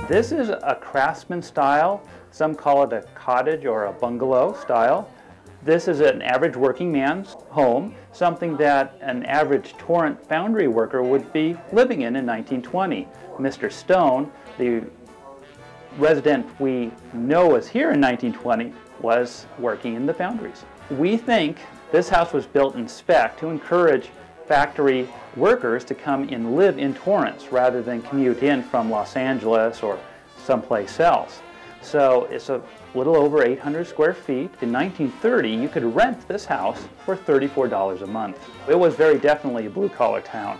This is a craftsman style. Some call it a cottage or a bungalow style. This is an average working man's home, something that an average Torrance foundry worker would be living in 1920. Mr. Stone, the resident we know was here in 1920, was working in the foundries. We think this house was built in spec to encourage factory workers to come and live in Torrance rather than commute in from Los Angeles or someplace else. So it's a little over 800 square feet. In 1930, you could rent this house for $34 a month. It was very definitely a blue-collar town.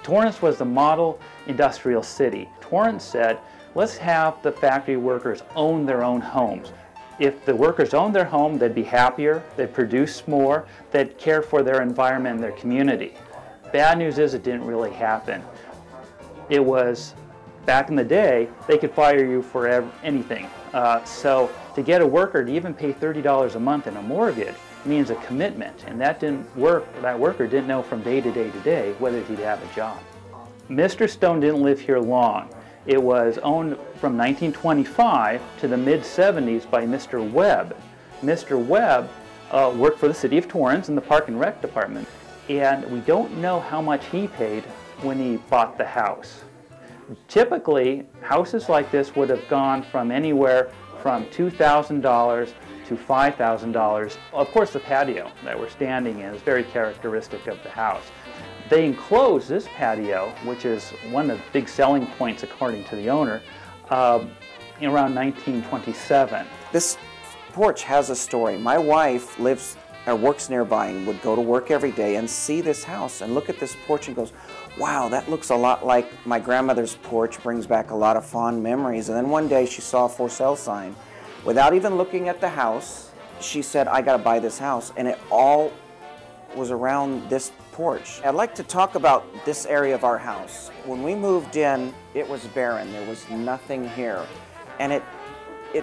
Torrance was the model industrial city. Torrance said, let's have the factory workers own their own homes. If the workers owned their home, they'd be happier, they'd produce more, they'd care for their environment and their community. Bad news is it didn't really happen. It was, back in the day, they could fire you for anything. So to get a worker to even pay $30 a month in a mortgage means a commitment, and that worker didn't know from day to day to day whether he'd have a job. Mr. Stone didn't live here long. It was owned from 1925 to the mid-70s by Mr. Webb. Mr. Webb worked for the city of Torrance in the Park and Rec department, and we don't know how much he paid when he bought the house. Typically, houses like this would have gone from anywhere from $2,000 to $5,000. Of course, the patio that we're standing in is very characteristic of the house. They enclosed this patio, which is one of the big selling points according to the owner, in around 1927. This porch has a story. My wife lives or works nearby and would go to work every day and see this house and look at this porch and goes, wow, that looks a lot like my grandmother's porch, brings back a lot of fond memories. And then one day she saw a for sale sign. Without even looking at the house, she said, I gotta buy this house, and it all was around this porch. I'd like to talk about this area of our house. When we moved in, it was barren. There was nothing here. And it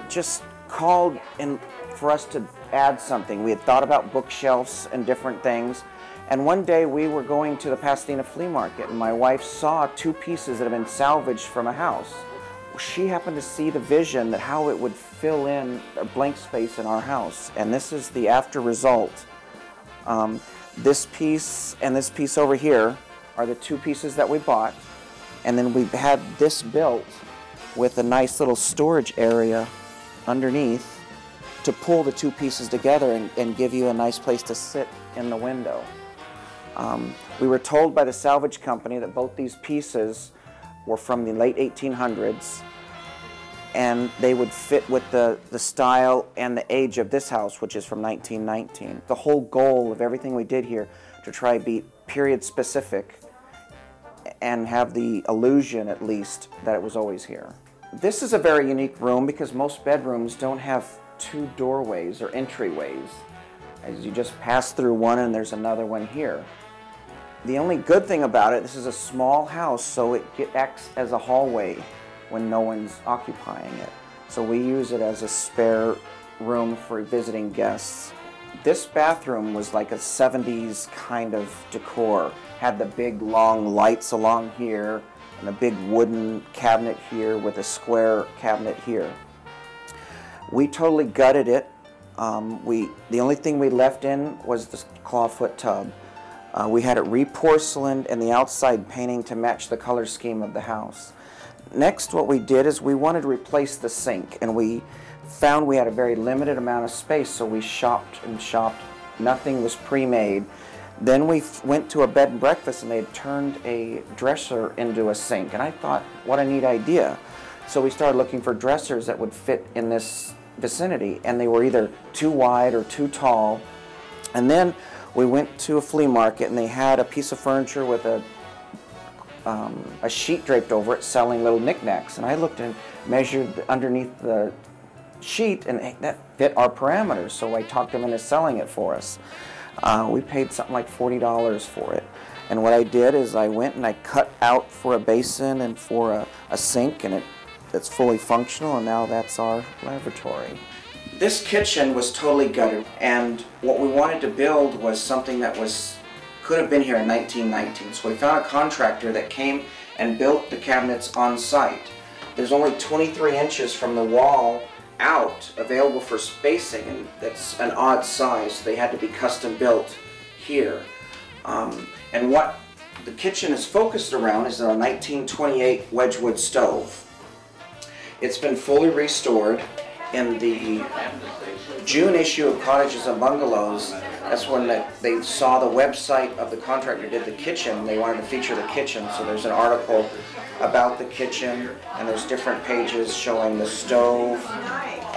just called in for us to add something. We had thought about bookshelves and different things. And one day we were going to the Pasadena flea market, and my wife saw two pieces that had been salvaged from a house. She happened to see the vision that how it would fill in a blank space in our house. And this is the after result. This piece and this piece over here are the two pieces that we bought, and then we had this built with a nice little storage area underneath to pull the two pieces together and give you a nice place to sit in the window. We were told by the salvage company that both these pieces were from the late 1800s, and they would fit with the style and the age of this house, which is from 1919. The whole goal of everything we did here to try to be period specific and have the illusion, at least, that it was always here. This is a very unique room because most bedrooms don't have two doorways or entryways. As you just pass through one and there's another one here. The only good thing about it, this is a small house, so it acts as a hallway when no one's occupying it. So we use it as a spare room for visiting guests. This bathroom was like a 70s kind of decor. Had the big long lights along here and a big wooden cabinet here with a square cabinet here. We totally gutted it. The only thing we left in was the clawfoot tub. We had it re-porcelained and the outside painting to match the color scheme of the house. Next, what we did is we wanted to replace the sink, and we found we had a very limited amount of space, so we shopped and shopped. Nothing was pre-made. Then we went to a bed and breakfast, and they had turned a dresser into a sink, and I thought, what a neat idea. So we started looking for dressers that would fit in this vicinity, and they were either too wide or too tall. And then we went to a flea market, and they had a piece of furniture with a sheet draped over it selling little knickknacks, and I looked and measured underneath the sheet, and that fit our parameters, so I talked them into selling it for us. We paid something like $40 for it, and what I did is I went and I cut out for a basin and for a sink, and it's fully functional, and now that's our lavatory. This kitchen was totally gutted, and what we wanted to build was something that could have been here in 1919. So we found a contractor that came and built the cabinets on site. There's only 23 inches from the wall out available for spacing, and that's an odd size. They had to be custom built here. And what the kitchen is focused around is a 1928 Wedgwood stove. It's been fully restored. In the June issue of Cottages and Bungalows, that's when they saw the website of the contractor who did the kitchen. They wanted to feature the kitchen, so there's an article about the kitchen, and there's different pages showing the stove.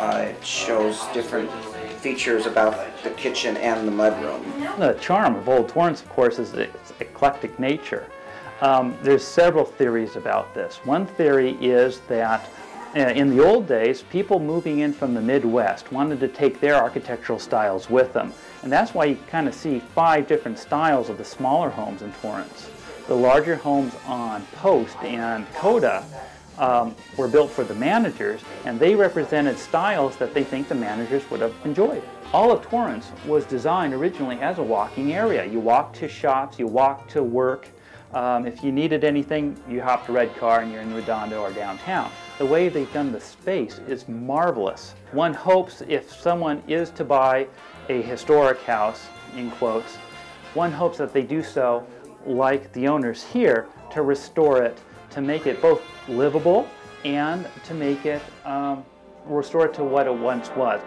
It shows different features about the kitchen and the mudroom. The charm of Old Torrance, of course, is its eclectic nature. There's several theories about this. One theory is that in the old days, people moving in from the Midwest wanted to take their architectural styles with them. And that's why you kind of see 5 different styles of the smaller homes in Torrance. The larger homes on Post and Coda were built for the managers, and they represented styles that they think the managers would have enjoyed. All of Torrance was designed originally as a walking area. You walked to shops, you walked to work. If you needed anything, you hopped a red car and you're in Redondo or downtown. The way they've done the space is marvelous. One hopes if someone is to buy a historic house, in quotes, one hopes that they do so like the owners here, to restore it, to make it both livable and to make it, restore it to what it once was.